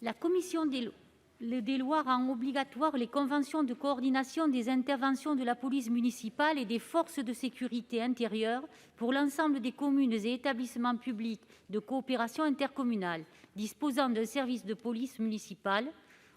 La commission des lois rend obligatoire les conventions de coordination des interventions de la police municipale et des forces de sécurité intérieure pour l'ensemble des communes et établissements publics de coopération intercommunale disposant d'un service de police municipale.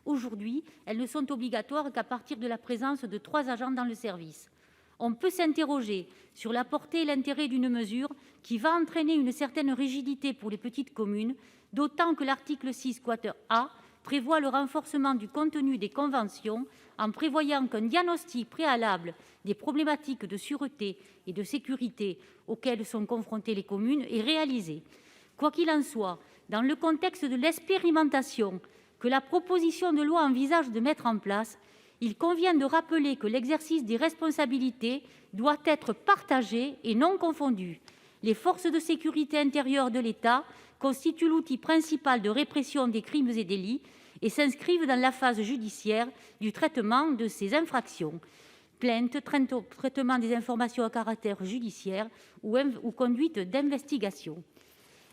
Aujourd'hui, elles ne sont obligatoires qu'à partir de la présence de 3 agents dans le service. On peut s'interroger sur la portée et l'intérêt d'une mesure qui va entraîner une certaine rigidité pour les petites communes, d'autant que l'article 6 A prévoit le renforcement du contenu des conventions en prévoyant qu'un diagnostic préalable des problématiques de sûreté et de sécurité auxquelles sont confrontées les communes est réalisé. Quoi qu'il en soit, dans le contexte de l'expérimentation que la proposition de loi envisage de mettre en place, il convient de rappeler que l'exercice des responsabilités doit être partagé et non confondu. Les forces de sécurité intérieure de l'État constituent l'outil principal de répression des crimes et délits et s'inscrivent dans la phase judiciaire du traitement de ces infractions. Plainte, traitement des informations à caractère judiciaire ou conduite d'investigation.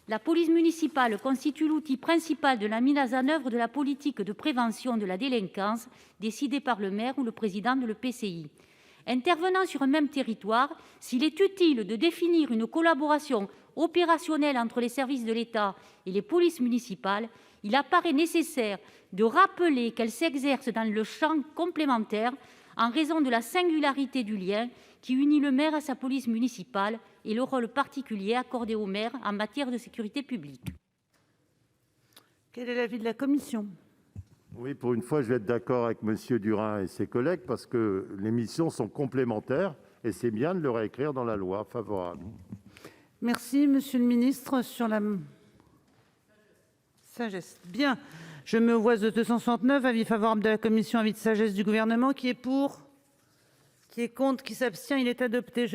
La police municipale constitue l'outil principal de la mise en œuvre de la politique de prévention de la délinquance décidée par le maire ou le président de l'EPCI. Intervenant sur un même territoire, s'il est utile de définir une collaboration opérationnelle entre les services de l'État et les polices municipales, il apparaît nécessaire de rappeler qu'elles s'exercent dans le champ complémentaire en raison de la singularité du lien qui unit le maire à sa police municipale et le rôle particulier accordé au maire en matière de sécurité publique. Quel est l'avis de la commission ? Oui, pour une fois, je vais être d'accord avec M. Durain et ses collègues parce que les missions sont complémentaires et c'est bien de le réécrire dans la loi. Favorable. Merci, monsieur le ministre. Sur la sagesse. Bien. Je mets aux voix de 269, avis favorable de la commission, avis de sagesse du gouvernement. Qui est pour ? Qui est contre ? Qui s'abstient ? Il est adopté.